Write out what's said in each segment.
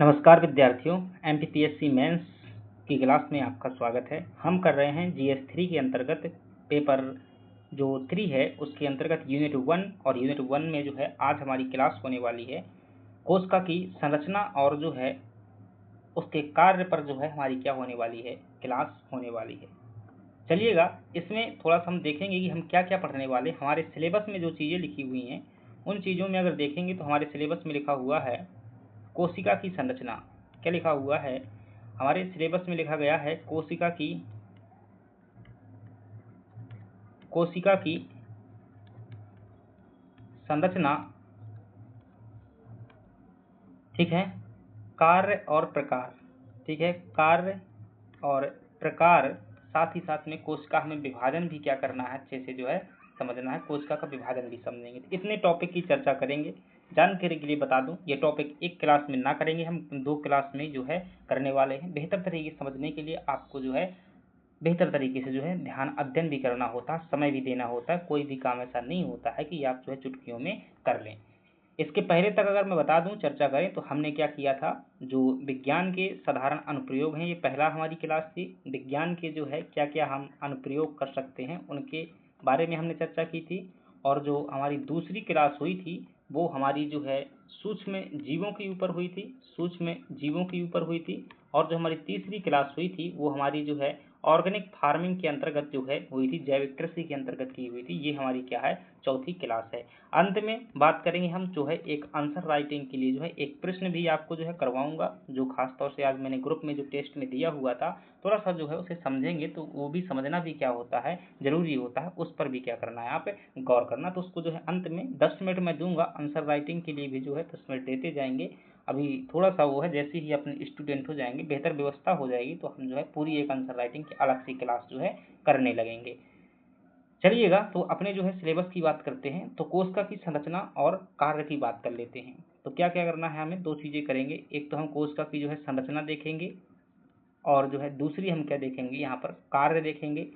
नमस्कार विद्यार्थियों, MPPSC mains की क्लास में आपका स्वागत है। हम कर रहे हैं जीएस 3 के अंतर्गत पेपर जो 3 है उसके अंतर्गत यूनिट 1 और यूनिट 1 में जो है आज हमारी क्लास होने वाली है कोशिका की संरचना और जो है उसके कार्य पर जो है हमारी क्या होने वाली है, क्लास होने वाली है। चलिएगा इसमें थोड़ा सा हम देखेंगे कि हम क्या क्या पढ़ने वाले। हमारे सिलेबस में जो चीज़ें लिखी हुई हैं उन चीज़ों में अगर देखेंगे तो हमारे सिलेबस में लिखा हुआ है कोशिका की संरचना। क्या लिखा हुआ है हमारे सिलेबस में? लिखा गया है कोशिका की संरचना, ठीक है, कार्य और प्रकार, ठीक है, कार्य और प्रकार, साथ ही साथ में कोशिका हमें विभाजन भी क्या करना है, अच्छे से जो है समझना है, कोशिका का विभाजन भी समझेंगे। तो इतने टॉपिक की चर्चा करेंगे। जानकारी के लिए बता दूं, ये टॉपिक एक क्लास में ना करेंगे, हम 2 क्लास में जो है करने वाले हैं। बेहतर तरीके से समझने के लिए आपको जो है बेहतर तरीके से जो है ध्यान अध्ययन भी करना होता है, समय भी देना होता है। कोई भी काम ऐसा नहीं होता है कि आप जो है चुटकियों में कर लें। इसके पहले तक अगर मैं बता दूं, चर्चा करें तो हमने क्या किया था, जो विज्ञान के साधारण अनुप्रयोग हैं, ये पहला हमारी क्लास थी। विज्ञान के जो है क्या क्या हम अनुप्रयोग कर सकते हैं उनके बारे में हमने चर्चा की थी। और जो हमारी दूसरी क्लास हुई थी वो हमारी जो है सूक्ष्म जीवों के ऊपर हुई थी, सूक्ष्म जीवों के ऊपर हुई थी। और जो हमारी तीसरी क्लास हुई थी वो हमारी जो है ऑर्गेनिक फार्मिंग के अंतर्गत जो है हुई थी, जैविक कृषि के अंतर्गत की हुई थी। ये हमारी क्या है, चौथी क्लास है। अंत में बात करेंगे हम जो है एक आंसर राइटिंग के लिए जो है एक प्रश्न भी आपको जो है करवाऊंगा, जो खास तौर से आज मैंने ग्रुप में जो टेस्ट में दिया हुआ था, थोड़ा सा जो है उसे समझेंगे तो वो भी समझना भी क्या होता है, जरूरी होता है, उस पर भी क्या करना है, आप गौर करना। तो उसको जो है अंत में 10 मिनट में दूंगा, आंसर राइटिंग के लिए भी जो है 10 मिनट देते जाएंगे। अभी थोड़ा सा वो है, जैसे ही अपने स्टूडेंट हो जाएंगे, बेहतर व्यवस्था हो जाएगी तो हम जो है पूरी एक आंसर राइटिंग की अलग सी क्लास जो है करने लगेंगे। चलिएगा तो अपने जो है सिलेबस की बात करते हैं। तो कोशिका की संरचना और कार्य की बात कर लेते हैं। तो क्या क्या करना है हमें, 2 चीजें करेंगे। एक तो हम कोशिका की जो है संरचना देखेंगे और जो है दूसरी हम क्या देखेंगे, यहाँ पर कार्य देखेंगे।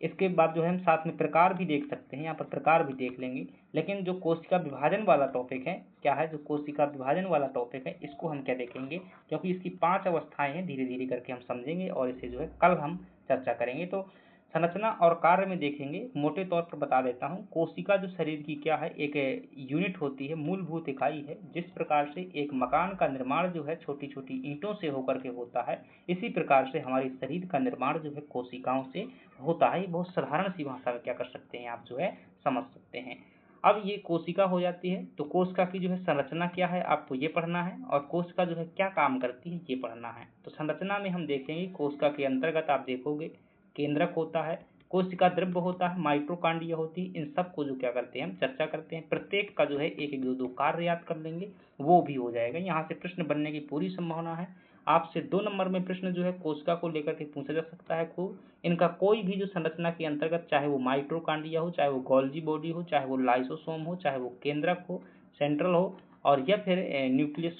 इसके बाद जो है हम साथ में प्रकार भी देख सकते हैं, यहाँ पर प्रकार भी देख लेंगे। लेकिन जो कोशिका विभाजन वाला टॉपिक है, क्या है, जो कोशिका विभाजन वाला टॉपिक है, इसको हम क्या देखेंगे, क्योंकि इसकी 5 अवस्थाएं हैं, धीरे धीरे करके हम समझेंगे और इसे जो है कल हम चर्चा करेंगे। तो संरचना और कार्य में देखेंगे। मोटे तौर पर बता देता हूँ, कोशिका जो शरीर की क्या है, एक यूनिट होती है, मूलभूत इकाई है। जिस प्रकार से एक मकान का निर्माण जो है छोटी छोटी ईंटों से होकर के होता है, इसी प्रकार से हमारे शरीर का निर्माण जो है कोशिकाओं से होता है। बहुत साधारण सी भाषा में क्या कर सकते हैं, आप जो है समझ सकते हैं। अब ये कोशिका हो जाती है, तो कोशिका की जो है संरचना क्या है आपको ये पढ़ना है, और कोशिका जो है क्या काम करती है ये पढ़ना है। तो संरचना में हम देखेंगे कोशिका के अंतर्गत आप देखोगे केंद्रक होता है, कोशिका द्रव्य होता है, माइटोकॉन्ड्रिया होती है। इन सब को जो क्या करते हैं हम चर्चा करते हैं। प्रत्येक का जो है एक एक दो कार्य याद कर लेंगे, वो भी हो जाएगा। यहाँ से प्रश्न बनने की पूरी संभावना है। आपसे 2 नंबर में प्रश्न जो है कोशिका को लेकर के पूछा जा सकता है खूब। इनका कोई भी जो संरचना के अंतर्गत, चाहे वो माइटोकॉन्ड्रिया हो, चाहे वो गोल्गी बॉडी हो, चाहे वो लाइसोसोम हो, चाहे वो केंद्रक हो, सेंट्रल हो, और या फिर न्यूक्लियस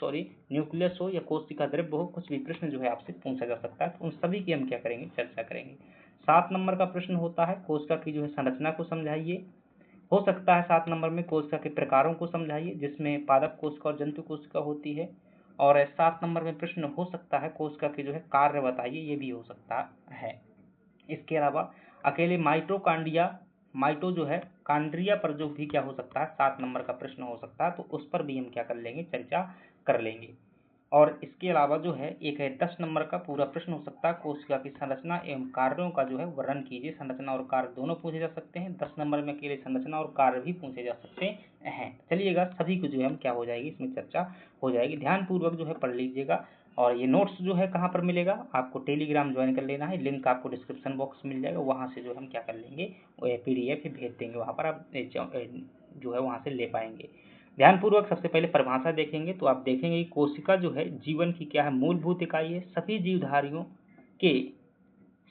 हो या कोशिका द्रव्य हो, कुछ भी प्रश्न जो है आपसे पूछा जा सकता है। तो उन सभी की हम क्या करेंगे, चर्चा करेंगे। 7 नंबर का प्रश्न होता है कोशिका की जो है संरचना को समझाइए। हो सकता है 7 नंबर में कोशिका के प्रकारों को समझाइए, जिसमें पादप कोशिका और जंतु कोशिका होती है। और 7 नंबर में प्रश्न हो सकता है कोशिका के जो है कार्य बताइए, ये भी हो सकता है। इसके अलावा अकेले माइटो जो है कांड्रिया पर जो भी क्या हो सकता है, 7 नंबर का प्रश्न हो सकता है, तो उस पर भी हम क्या कर लेंगे, चर्चा कर लेंगे। और इसके अलावा जो है एक है 10 नंबर का पूरा प्रश्न हो सकता है, कोशिका की संरचना एवं कार्यों का जो है वर्णन कीजिए। संरचना और कार्य दोनों पूछे जा सकते हैं। 10 नंबर में अकेले संरचना और कार्य भी पूछे जा सकते हैं। चलिएगा सभी को जो है हम क्या हो जाएगी, इसमें चर्चा हो जाएगी। ध्यानपूर्वक जो है पढ़ लीजिएगा। और ये नोट्स जो है कहाँ पर मिलेगा, आपको टेलीग्राम ज्वाइन कर लेना है, लिंक आपको डिस्क्रिप्शन बॉक्स मिल जाएगा। वहाँ से जो हम क्या कर लेंगे, वो PDF भेज देंगे, वहाँ पर आप जो है वहाँ से ले पाएंगे। ध्यानपूर्वक सबसे पहले परिभाषा देखेंगे। तो आप देखेंगे कि कोशिका जो है जीवन की क्या है, मूलभूत इकाई है। सभी जीवधारियों के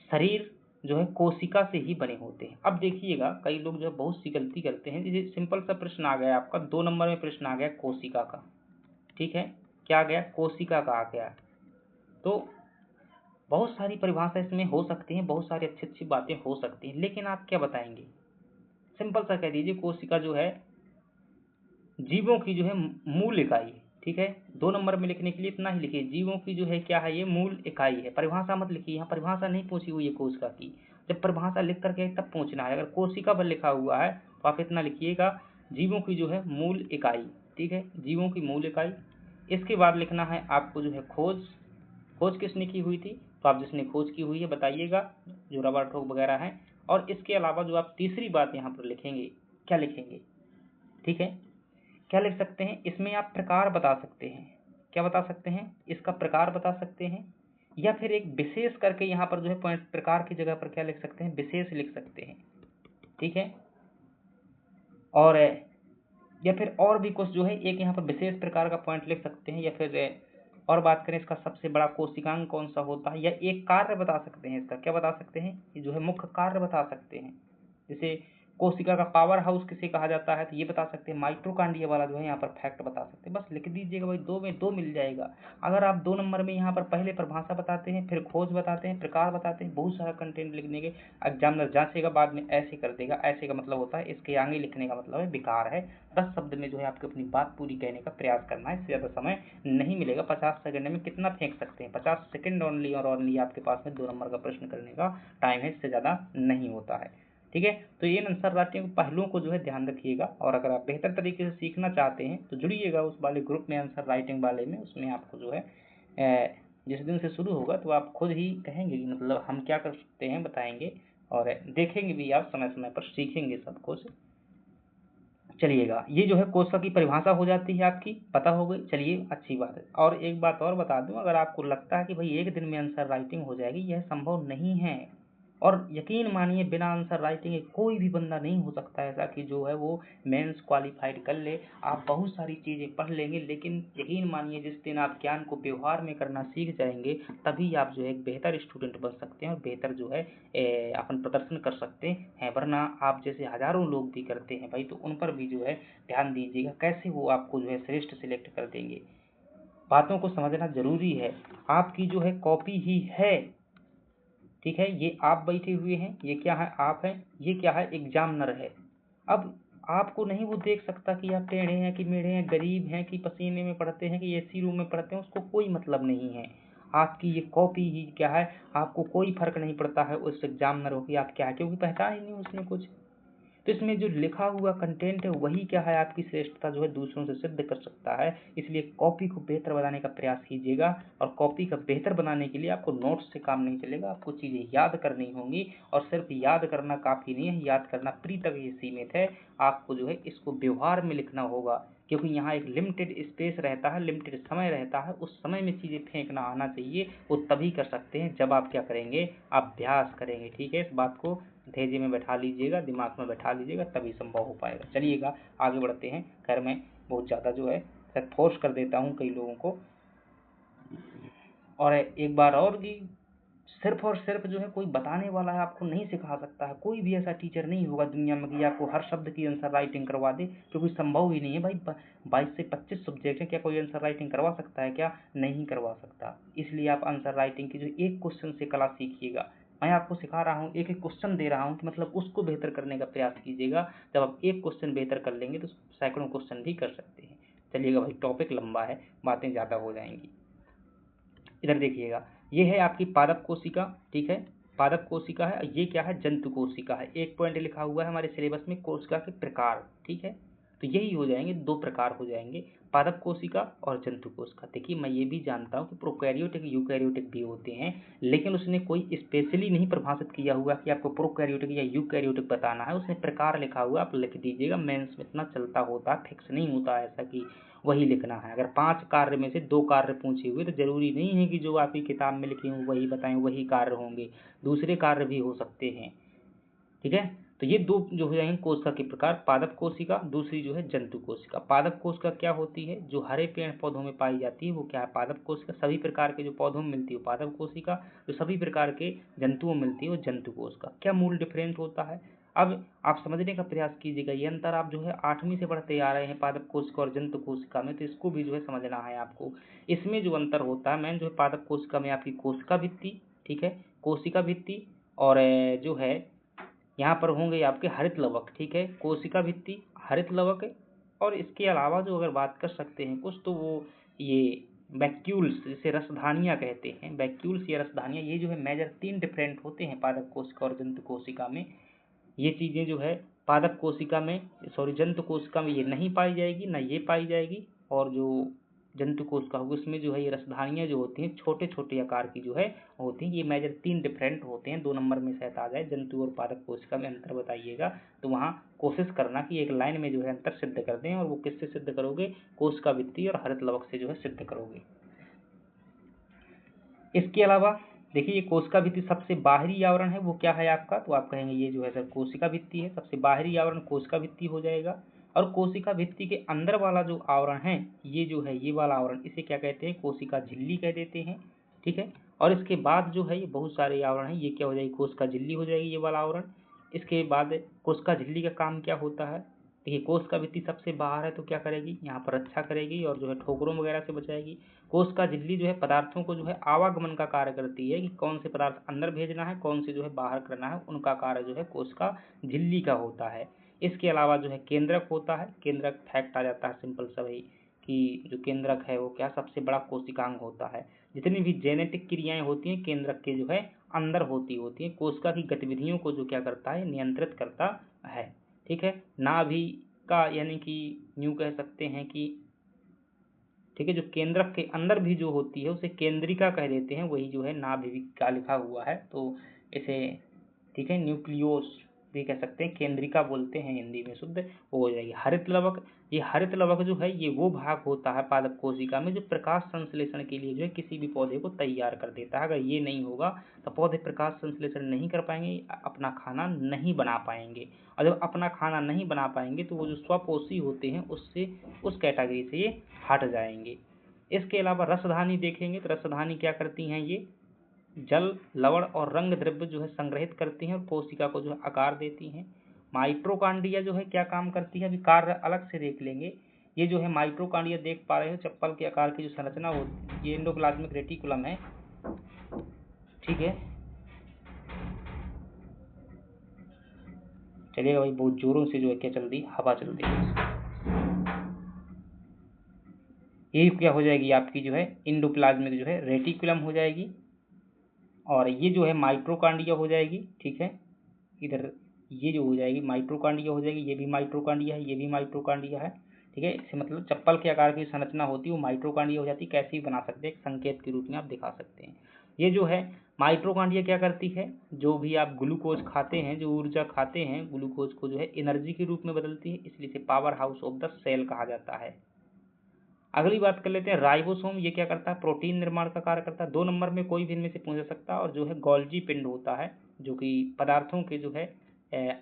शरीर जो है कोशिका से ही बने होते हैं। अब देखिएगा कई लोग जो है बहुत सी गलती करते हैं। जैसे सिंपल सा प्रश्न आ गया आपका, 2 नंबर में प्रश्न आ गया कोशिका का, ठीक है, क्या आ गया, कोशिका का आ गया। तो बहुत सारी परिभाषा इसमें हो सकती हैं, बहुत सारी अच्छी अच्छी बातें हो सकती हैं, लेकिन आप क्या बताएंगे, सिंपल सा कह दीजिए कोशिका जो है जीवों की जो है मूल इकाई, ठीक है। 2 नंबर में लिखने के लिए इतना ही लिखिए, जीवों की जो है क्या है, ये मूल इकाई है। परिभाषा मत लिखिए, यहाँ परिभाषा नहीं पूछी हुई है कोशिका की, जब परिभाषा लिख करके तब पूछना है। अगर कोशिका पर लिखा हुआ है तो आप इतना लिखिएगा, जीवों की जो है मूल इकाई, ठीक है, जीवों की मूल इकाई। इसके बाद लिखना है आपको जो है खोज। खोज किसने की हुई थी, तो आप जिसने खोज की हुई है बताइएगा, जो रॉबर्ट वगैरह हैं। और इसके अलावा जो आप तीसरी बात यहाँ पर लिखेंगे, क्या लिखेंगे, ठीक है, क्या लिख सकते हैं, इसमें आप प्रकार बता सकते हैं। क्या बता सकते हैं, इसका प्रकार बता सकते हैं, या फिर एक विशेष करके यहाँ पर जो है पॉइंट, प्रकार की जगह पर क्या लिख सकते हैं, विशेष लिख सकते हैं, ठीक है। और या फिर और भी कुछ जो है एक यहाँ पर विशेष प्रकार का पॉइंट लिख सकते हैं, या फिर और बात करें इसका सबसे बड़ा कोशिकांग कौन सा होता है, या एक कार्य बता सकते हैं इसका। क्या बता सकते हैं, ये जो है मुख्य कार्य बता सकते हैं। जैसे कोशिका का पावर हाउस किसे कहा जाता है, तो ये बता सकते हैं। माइटोकॉन्ड्रिया वाला जो है यहाँ पर फैक्ट बता सकते हैं। बस लिख दीजिएगा भाई, 2 में 2 मिल जाएगा। अगर आप 2 नंबर में यहाँ पर पहले परिभाषा बताते हैं, फिर खोज बताते हैं, प्रकार बताते हैं, बहुत सारा कंटेंट लिखने के, एग्जामिनर जांचेगा बाद में ऐसे कर देगा। ऐसे का मतलब होता है इसके आगे लिखने का मतलब है बेकार है। 10 शब्द में जो है आपको अपनी बात पूरी कहने का प्रयास करना है, इससे ज़्यादा समय नहीं मिलेगा। 50 सेकंड में कितना फेंक सकते हैं, 50 सेकंड ओनली और ओनली आपके पास में 2 नंबर का प्रश्न करने का टाइम है, इससे ज़्यादा नहीं होता है, ठीक है। तो इन आंसर राइटिंग पहलुओं को जो है ध्यान रखिएगा। और अगर आप बेहतर तरीके से सीखना चाहते हैं तो जुड़िएगा उस वाले ग्रुप में, आंसर राइटिंग वाले में। उसमें आपको जो है जिस दिन से शुरू होगा तो आप खुद ही कहेंगे कि मतलब हम क्या कर सकते हैं, बताएंगे, और देखेंगे भी आप, समय समय पर सीखेंगे सब कुछ। चलिएगा, ये जो है कोशिका की परिभाषा हो जाती है, आपकी पता हो गई। चलिए, अच्छी बात है। और एक बात और बता दूं, अगर आपको लगता है कि भाई एक दिन में आंसर राइटिंग हो जाएगी, यह संभव नहीं है। और यकीन मानिए, बिना आंसर राइटिंग के कोई भी बंदा नहीं हो सकता ऐसा कि जो है वो मेंस क्वालिफाइड कर ले। आप बहुत सारी चीज़ें पढ़ लेंगे, लेकिन यकीन मानिए जिस दिन आप ज्ञान को व्यवहार में करना सीख जाएंगे, तभी आप जो है एक बेहतर स्टूडेंट बन सकते हैं और बेहतर जो है अपन प्रदर्शन कर सकते हैं। वरना आप जैसे हजारों लोग भी करते हैं भाई, तो उन पर भी जो है ध्यान दीजिएगा, कैसे वो आपको जो है श्रेष्ठ सिलेक्ट कर देंगे। बातों को समझना जरूरी है। आपकी जो है कॉपी ही है, ठीक है। ये आप बैठे हुए हैं, ये क्या है, आप हैं, ये क्या है, एग्जामिनर है। अब आपको नहीं वो देख सकता कि आप टेढ़े हैं कि मेढ़े हैं, गरीब हैं कि पसीने में पढ़ते हैं कि एसी रूम में पढ़ते हैं, उसको कोई मतलब नहीं है। आपकी ये कॉपी ही क्या है, आपको कोई फर्क नहीं पड़ता है उस एग्जामिनर हो कि आप क्या है, क्योंकि पहचान ही नहीं उसमें कुछ। तो इसमें जो लिखा हुआ कंटेंट है वही क्या है, आपकी श्रेष्ठता जो है दूसरों से सिद्ध कर सकता है। इसलिए कॉपी को बेहतर बनाने का प्रयास कीजिएगा। और कॉपी का बेहतर बनाने के लिए आपको नोट्स से काम नहीं चलेगा, आपको चीज़ें याद करनी होंगी। और सिर्फ याद करना काफ़ी नहीं है, याद करना प्री तक ही सीमित है। आपको जो है इसको व्यवहार में लिखना होगा, क्योंकि यहाँ एक लिमिटेड स्पेस रहता है, लिमिटेड समय रहता है। उस समय में चीज़ें फेंकना आना चाहिए। वो तभी कर सकते हैं जब आप क्या करेंगे, अभ्यास करेंगे, ठीक है। इस बात को धैर्य में बैठा लीजिएगा, दिमाग में बैठा लीजिएगा, तभी संभव हो पाएगा। चलिएगा, आगे बढ़ते हैं। खैर मैं बहुत ज़्यादा जो है शायद फोर्स कर देता हूँ कई लोगों को। और एक बार और कि सिर्फ और सिर्फ जो है कोई बताने वाला है आपको नहीं सिखा सकता है। कोई भी ऐसा टीचर नहीं होगा दुनिया में कि आपको हर शब्द की आंसर राइटिंग करवा दे, क्योंकि संभव ही नहीं है भाई। 22 से 25 सब्जेक्ट है, क्या कोई आंसर राइटिंग करवा सकता है, क्या नहीं करवा सकता। इसलिए आप आंसर राइटिंग की जो एक क्वेश्चन से कला सीखिएगा। मैं आपको सिखा रहा हूँ, एक एक क्वेश्चन दे रहा हूँ कि मतलब उसको बेहतर करने का प्रयास कीजिएगा। जब आप एक क्वेश्चन बेहतर कर लेंगे तो सैकड़ों क्वेश्चन भी कर सकते हैं। चलिएगा भाई, टॉपिक लंबा है, बातें ज़्यादा हो जाएंगी। इधर देखिएगा, ये है आपकी पादप कोशिका, ठीक है। पादप कोशिका है, ये क्या है, जंतु कोशिका है। एक पॉइंट लिखा हुआ है हमारे सिलेबस में, कोशिका के प्रकार, ठीक है। तो यही हो जाएंगे, 2 प्रकार हो जाएंगे, पादप कोशिका और जंतु कोशिका। देखिए, मैं ये भी जानता हूँ कि प्रोकैरियोटिक यूकैरियोटिक भी होते हैं, लेकिन उसने कोई स्पेशली नहीं परिभाषित किया हुआ कि आपको प्रोकैरियोटिक या यूकैरियोटिक बताना है। उसने प्रकार लिखा हुआ, आप लिख दीजिएगा। मेंस में इतना चलता होता है, फिक्स नहीं होता ऐसा कि वही लिखना है। अगर 5 कार्य में से 2 कार्य पूछे हुए तो जरूरी नहीं है कि जो आपकी किताब में लिखे हों वही बताएं, वही कार्य होंगे, दूसरे कार्य भी हो सकते हैं, ठीक है। तो ये 2 जो हो जाएंगे कोशिका के प्रकार, पादप कोशिका, दूसरी जो है जंतु कोशिका। पादप कोशिका क्या होती है, जो हरे पेड़ पौधों में पाई जाती है, वो क्या है, पादप कोशिका। सभी प्रकार के जो पौधों में मिलती है वो पादप कोशिका, जो सभी प्रकार के जंतुओं में मिलती है वो जंतु कोशिका। क्या मूल डिफरेंट होता है, अब आप समझने का प्रयास कीजिएगा। ये अंतर आप जो है 8वीं से पढ़ते आ रहे हैं, पादप कोशिका और जंतु कोशिका में, तो इसको भी जो है समझना है आपको। इसमें जो अंतर होता है मेन, जो है पादप कोशिका में आपकी कोशिका भित्ति, ठीक है, कोशिका भित्ति, और जो है यहाँ पर होंगे आपके हरित लवक, ठीक है। कोशिका भित्ति, हरित लवक और इसके अलावा जो अगर बात कर सकते हैं कुछ, तो वो ये वैक्यूल्स, जिसे रसधानियाँ कहते हैं, वैक्यूल्स या रसधानियाँ, ये जो है मेजर 3 डिफरेंट होते हैं पादप कोशिका और जंतु कोशिका में। ये चीज़ें जो है पादप कोशिका में, सॉरी जंतु कोशिका में ये नहीं पाई जाएगी, ना ये पाई जाएगी। और जो जंतु कोशिका होगी उसमें जो है ये रसधानियाँ जो होती हैं छोटे छोटे आकार की जो है होती हैं। ये मेजर 3 डिफरेंट होते हैं। 2 नंबर में शायद आ जाए, जंतु और पादप कोशिका में अंतर बताइएगा, तो वहाँ कोशिश करना कि एक लाइन में जो है अंतर सिद्ध कर दें। और वो किससे सिद्ध करोगे? कोशिका भित्ति और हरित लवक से जो है सिद्ध करोगे। इसके अलावा देखिए, ये कोशिका भित्ति सबसे बाहरी आवरण है, वो क्या है आपका? तो आप कहेंगे ये जो है सर कोशिका भित्ति है। सबसे बाहरी आवरण कोशिका भित्ति हो जाएगा। और कोशिका भित्ति के अंदर वाला जो आवरण है, ये जो है ये वाला आवरण, इसे क्या कहते हैं? कोशिका झिल्ली कह देते हैं। ठीक है। और इसके बाद जो है ये बहुत सारे आवरण है, ये क्या हो जाएगी? कोशिका झिल्ली हो जाएगी, ये वाला आवरण। इसके बाद कोशिका झिल्ली का काम क्या होता है? देखिए, कोशिका भित्ति सबसे बाहर है तो क्या करेगी? यहाँ पर रक्षा करेगी और जो है ठोकरों वगैरह से बचाएगी। कोशिका झिल्ली जो है पदार्थों को जो है आवागमन का कार्य करती है, कि कौन से पदार्थ अंदर भेजना है, कौन से जो है बाहर करना है, उनका कार्य जो है कोशिका झिल्ली का होता है। इसके अलावा जो है केंद्रक होता है। केंद्रक फैक्ट आ जाता है सिंपल सा भाई, कि जो केंद्रक है वो क्या? सबसे बड़ा कोशिकांग होता है। जितनी भी जेनेटिक क्रियाएं होती हैं केंद्रक के जो है अंदर होती है। कोशिका की गतिविधियों को जो क्या करता है? नियंत्रित करता है। ठीक है। नाभि का, यानी कि यूं कह सकते हैं कि, ठीक है, जो केंद्रक के अंदर भी जो होती है उसे केंद्रिका कह देते हैं। वही जो है नाभिका लिखा हुआ है, तो इसे, ठीक है, न्यूक्लियोस भी कह सकते हैं, केंद्रिका बोलते हैं हिंदी में शुद्ध, वो हो जाएगी। हरित लवक, ये हरित लवक जो है ये वो भाग होता है पादप कोशिका में जो प्रकाश संश्लेषण के लिए जो है किसी भी पौधे को तैयार कर देता है। अगर ये नहीं होगा तो पौधे प्रकाश संश्लेषण नहीं कर पाएंगे, अपना खाना नहीं बना पाएंगे। और जब अपना खाना नहीं बना पाएंगे तो वो जो स्वपोषी होते हैं उससे, उस कैटेगरी से ये हट जाएंगे। इसके अलावा रसधानी देखेंगे तो रसधानी क्या करती हैं? ये जल, लवण और रंग द्रव्य जो है संग्रहित करती हैं और कोशिका को जो है आकार देती हैं। माइटोकॉन्ड्रिया जो है क्या काम करती है? अभी कार्य अलग से देख लेंगे। ये जो है माइटोकॉन्ड्रिया देख पा रहे हो, चप्पल के आकार की जो संरचना होती है, ये एंडोप्लाज्मिक रेटिकुलम है। ठीक है, चलिएगा भाई, बहुत जोरों से जो है क्या चल रही? हवा चल रही है। ये क्या हो जाएगी आपकी जो है एंडोप्लाज्मिक जो है रेटिकुलम हो जाएगी। और ये जो है माइटोकॉन्ड्रिया हो जाएगी। ठीक है, इधर ये जो हो जाएगी माइटोकॉन्ड्रिया हो जाएगी, ये भी माइटोकॉन्ड्रिया है, ये भी माइटोकॉन्ड्रिया है। ठीक है, इससे मतलब चप्पल के आकार की संरचना होती है वो माइटोकॉन्ड्रिया हो जाती है। कैसे भी बना सकते हैं, एक संकेत के रूप में आप दिखा सकते हैं। ये जो है माइटोकॉन्ड्रिया क्या करती है? जो भी आप ग्लूकोज खाते हैं, जो ऊर्जा खाते हैं, ग्लूकोज को जो है एनर्जी के रूप में बदलती है, इसलिए इसे power house of the cell कहा जाता है। अगली बात कर लेते हैं राइबोसोम। ये क्या करता है? प्रोटीन निर्माण का कार्य करता है। 2 नंबर में कोई भी इनमें से पूछ सकता है। और जो है गोल्जी पिंड होता है, जो कि पदार्थों के जो है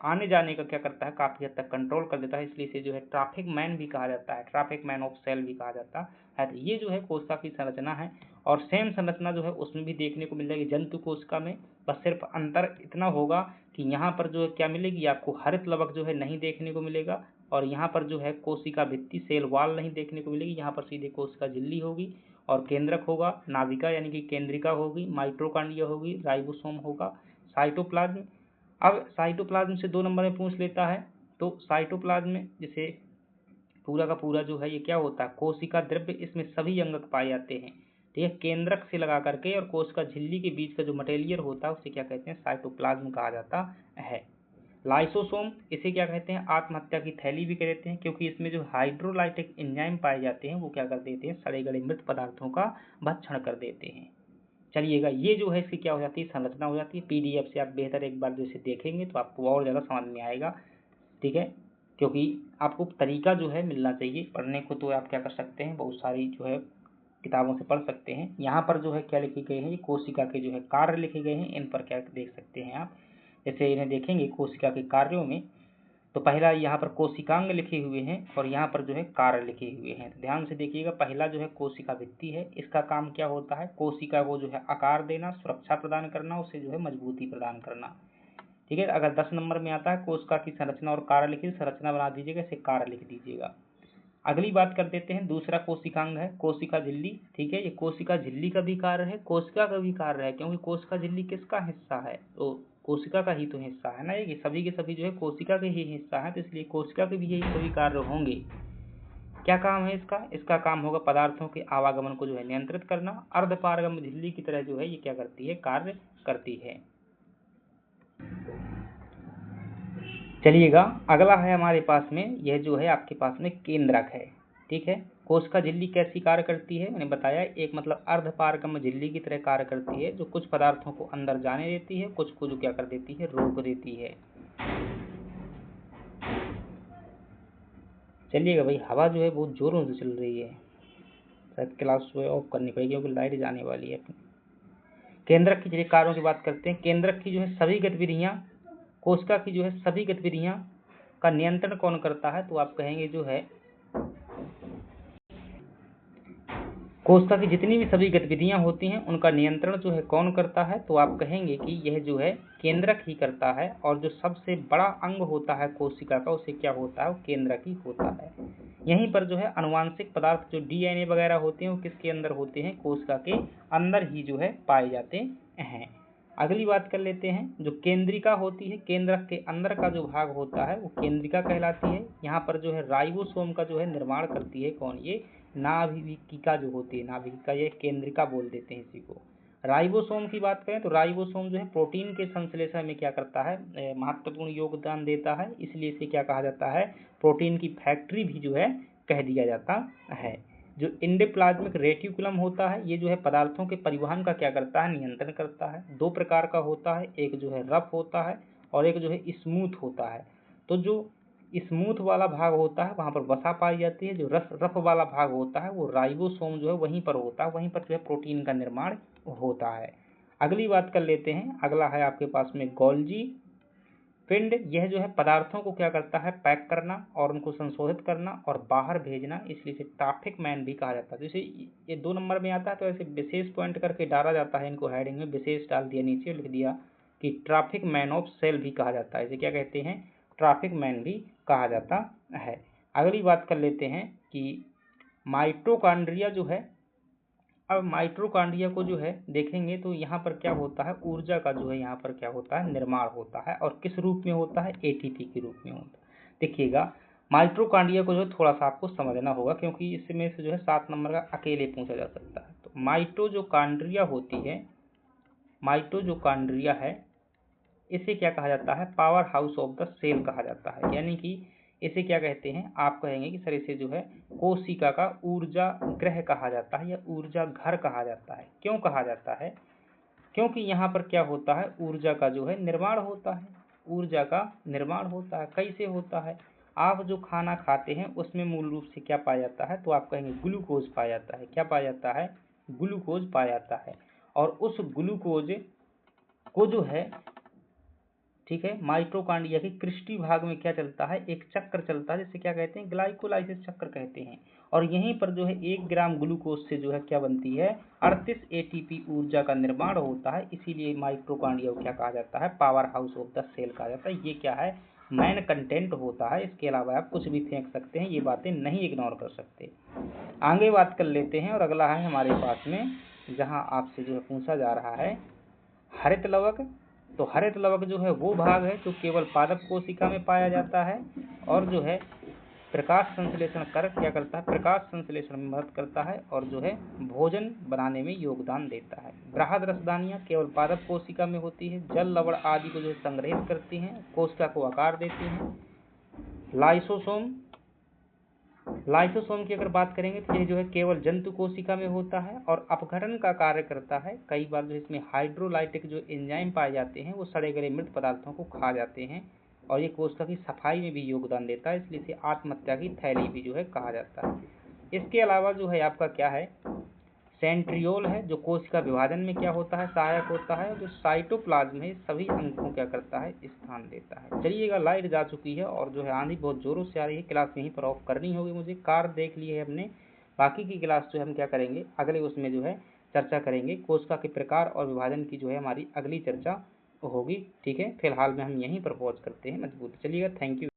आने जाने का क्या करता है? काफी हद तक कंट्रोल कर देता है, इसलिए इसे जो है ट्रैफिक मैन भी कहा जाता है, ट्रैफिक मैन ऑफ सेल भी कहा जाता है। तो ये जो है कोशिका की संरचना है। और सेम संरचना जो है उसमें भी देखने को मिल जाएगी जंतु कोशिका में। बस सिर्फ अंतर इतना होगा कि यहाँ पर जो है क्या मिलेगी आपको? हरित लवक जो है नहीं देखने को मिलेगा। और यहाँ पर जो है कोशिका भित्ति, सेल वाल नहीं देखने को मिलेगी। यहाँ पर सीधे कोशिका झिल्ली होगी और केंद्रक होगा, नाभिका यानी कि केंद्रिका होगी, माइटोकॉन्ड्रिया होगी, राइबोसोम होगा, साइटोप्लाज्म। अब साइटोप्लाज्म से 2 नंबर में पूछ लेता है, तो साइटोप्लाज्म में जैसे पूरा का पूरा जो है ये क्या होता है? कोशिका द्रव्य, इसमें सभी अंगक पाए जाते हैं। ठीक है, केंद्रक से लगा करके और कोशिका झिल्ली के बीच का जो मटेरियल होता है उसे क्या कहते हैं? साइटोप्लाज्म कहा जाता है। लाइसोसोम, इसे क्या कहते हैं? आत्महत्या की थैली भी कह देते हैं, क्योंकि इसमें जो हाइड्रोलाइटिक एंजाइम पाए जाते हैं वो क्या कर देते हैं? सड़े गले मृत पदार्थों का भक्षण कर देते हैं। चलिएगा, ये जो है इसकी क्या हो जाती है? संरचना हो जाती है। पीडीएफ से आप बेहतर एक बार जैसे देखेंगे तो आपको और ज़्यादा समझ में आएगा। ठीक है, क्योंकि आपको तरीका जो है मिलना चाहिए पढ़ने को। तो आप क्या कर सकते हैं? बहुत सारी जो है किताबों से पढ़ सकते हैं। यहाँ पर जो है क्या लिखे गए हैं? ये कोशिका के जो है कार्य लिखे गए हैं, इन पर क्या देख सकते हैं आप। जैसे इन्हें देखेंगे कोशिका के कार्यों में, तो पहला यहाँ पर कोशिकांग लिखे हुए हैं और यहाँ पर जो है कार्य लिखे हुए हैं। तो ध्यान से देखिएगा, पहला जो है कोशिका भित्ति है, इसका काम क्या होता है? कोशिका को जो है आकार देना, सुरक्षा प्रदान करना, उसे जो है मजबूती प्रदान करना। ठीक है, अगर 10 नंबर में आता है कोशिका की संरचना और कार्य लिखिए, संरचना बना दीजिएगा, इसे कार्य लिख दीजिएगा। अगली बात कर देते हैं, दूसरा कोशिकांग है कोशिका झिल्ली। ठीक है, ये कोशिका झिल्ली का भी कार्य है, कोशिका का भी कार्य है, क्योंकि कोशिका झिल्ली किसका हिस्सा है? तो कोशिका का ही तो हिस्सा है ना, ये सभी के सभी जो है कोशिका के ही हिस्सा है, तो इसलिए कोशिका के भी यही सभी कार्य होंगे। क्या काम है इसका? इसका काम होगा पदार्थों के आवागमन को जो है नियंत्रित करना। अर्धपारगम्य झिल्ली की तरह जो है ये क्या करती है? कार्य करती है। चलिएगा अगला है हमारे पास में, यह जो है आपके पास में केंद्रक है। ठीक है, कोशिका झिल्ली कैसी कार्य करती है? मैंने बताया, एक मतलब अर्धपारगम्य झिल्ली की तरह कार्य करती है, जो कुछ पदार्थों को अंदर जाने देती है, कुछ को जो क्या कर देती है? रोक देती है। चलिएगा भाई, हवा जो है बहुत जोरों से चल रही है, शायद क्लास जो है ऑफ करनी पड़ेगी क्योंकि लाइट जाने वाली है अपनी। केंद्रक की चलिए कार्यों की बात करते हैं। केंद्रक की जो है सभी गतिविधियां, कोशिका की जो है सभी गतिविधियां का नियंत्रण कौन करता है? तो आप कहेंगे जो है कोशिका की जितनी भी सभी गतिविधियां होती हैं उनका नियंत्रण जो है कौन करता है? तो आप कहेंगे कि यह जो है केंद्रक ही करता है। और जो सबसे बड़ा अंग होता है कोशिका का, उसे क्या होता है? वो केंद्रक ही होता है। यहीं पर जो है अनुवांशिक पदार्थ जो डीएनए वगैरह होते हैं वो किसके अंदर होते हैं? कोशिका के अंदर ही जो है पाए जाते हैं। अगली बात कर लेते हैं, जो केंद्रिका होती है, केंद्रक के अंदर का जो भाग होता है वो केंद्रिका कहलाती है। यहाँ पर जो है राइबोसोम का जो है निर्माण करती है कौन? ये नाभिकिका जो होती है, नाभिकिका, ये केंद्रिका बोल देते हैं इसी को। राइबोसोम की बात करें तो राइबोसोम जो है प्रोटीन के संश्लेषण में क्या करता है? महत्वपूर्ण योगदान देता है, इसलिए इसे क्या कहा जाता है? प्रोटीन की फैक्ट्री भी जो है कह दिया जाता है। जो एंडोप्लाज्मिक रेटिकुलम होता है, ये जो है पदार्थों के परिवहन का क्या करता है? नियंत्रण करता है। दो प्रकार का होता है, एक जो है रफ होता है और एक जो है स्मूथ होता है। तो जो स्मूथ वाला भाग होता है वहां पर वसा पाई जाती है, जो रफ वाला भाग होता है वो राइबोसोम जो है वहीं पर होता है, वहीं पर जो है प्रोटीन का निर्माण होता है। अगली बात कर लेते हैं, अगला है आपके पास में गोल्जी पिंड। यह जो है पदार्थों को क्या करता है? पैक करना और उनको संशोधित करना और बाहर भेजना, इसलिए इसे ट्रैफिक मैन भी कहा जाता है। जैसे ये 2 नंबर में आता है तो ऐसे विशेष पॉइंट करके डाला जाता है, इनको हेडिंग में विशेष डाल दिया, नीचे लिख दिया कि ट्रैफिक मैन ऑफ सेल भी कहा जाता है। इसे क्या कहते हैं? ट्रैफिक मैन भी कहा जाता है। अगली बात कर लेते हैं कि माइटोकॉन्ड्रिया जो है, अब माइटोकॉन्ड्रिया को जो है देखेंगे तो यहाँ पर क्या होता है? ऊर्जा का जो है यहाँ पर क्या होता है? निर्माण होता है। और किस रूप में होता है? एटीपी के रूप में होता है। देखिएगा माइटोकॉन्ड्रिया को जो थोड़ा सा आपको समझना होगा, क्योंकि इसमें से जो है 7 नंबर का अकेले पूछा जा सकता है। तो माइटोकॉन्ड्रिया होती है, माइटोकॉन्ड्रिया है, इसे क्या कहा जाता है? Power house of the cell कहा जाता है। यानी कि इसे क्या कहते हैं? आप कहेंगे कि सर इसे जो है कोशिका का ऊर्जा गृह कहा जाता है या ऊर्जा घर कहा जाता है। क्यों कहा जाता है? क्योंकि यहाँ पर क्या होता है? ऊर्जा का जो है निर्माण होता है। ऊर्जा का निर्माण होता है। कैसे होता है? आप जो खाना खाते हैं उसमें मूल रूप से क्या पाया जाता है? तो आप कहेंगे ग्लूकोज पाया जाता है। क्या पाया जाता है? ग्लूकोज पाया जाता है। और उस ग्लूकोज को जो है, ठीक है, माइटोकॉन्ड्रिया के क्रिस्टी भाग में क्या चलता है? एक चक्र चलता है जिसे क्या कहते हैं? ग्लाइकोलाइसिस चक्र कहते हैं। और यहीं पर जो है 1 ग्राम ग्लूकोज से जो है क्या बनती है? 38 एटीपी ऊर्जा का निर्माण होता है। इसीलिए माइटोकॉन्ड्रिया को क्या कहा जाता है? Power house of the cell कहा जाता है। ये क्या है? मैन कंटेंट होता है। इसके अलावा आप कुछ भी फेंक सकते हैं, ये बातें नहीं इग्नोर कर सकते। आगे बात कर लेते हैं और अगला है हमारे पास में, जहाँ आपसे जो है पूछा जा रहा है हरित लवक। तो हरित लवक जो है वो भाग है जो केवल पादप कोशिका में पाया जाता है और जो है प्रकाश संश्लेषण कर क्या करता है? प्रकाश संश्लेषण में मदद करता है और जो है भोजन बनाने में योगदान देता है। बृहद रसदानियां केवल पादप कोशिका में होती है। जल, लवण आदि को जो है संग्रहित करती हैं, कोशिका को आकार देती हैं। लाइसोसोम की अगर बात करेंगे तो ये जो है केवल जंतु कोशिका में होता है और अपघटन का कार्य करता है। कई बार जो इसमें हाइड्रोलाइटिक जो एंजाइम पाए जाते हैं वो सड़े गले मृत पदार्थों को खा जाते हैं और ये कोशिका की सफाई में भी योगदान देता है, इसलिए इसे आत्महत्या की थैली भी जो है कहा जाता है। इसके अलावा जो है आपका क्या है? सेंट्रियोल है, जो कोशिका विभाजन में क्या होता है? सहायक होता है। जो साइटोप्लाज्म है सभी अंग को क्या करता है? स्थान देता है। चलिएगा लाइट जा चुकी है और जो है आंधी बहुत जोरों से आ रही है, क्लास यहीं पर ऑफ करनी होगी मुझे। कार देख ली है हमने, बाकी की क्लास जो है हम क्या करेंगे अगले उसमें जो है चर्चा करेंगे। कोशिका के प्रकार और विभाजन की जो है हमारी अगली चर्चा होगी। ठीक है, फिलहाल में हम यहीं पर पहुँच करते हैं मजबूत। चलिएगा, थैंक यू।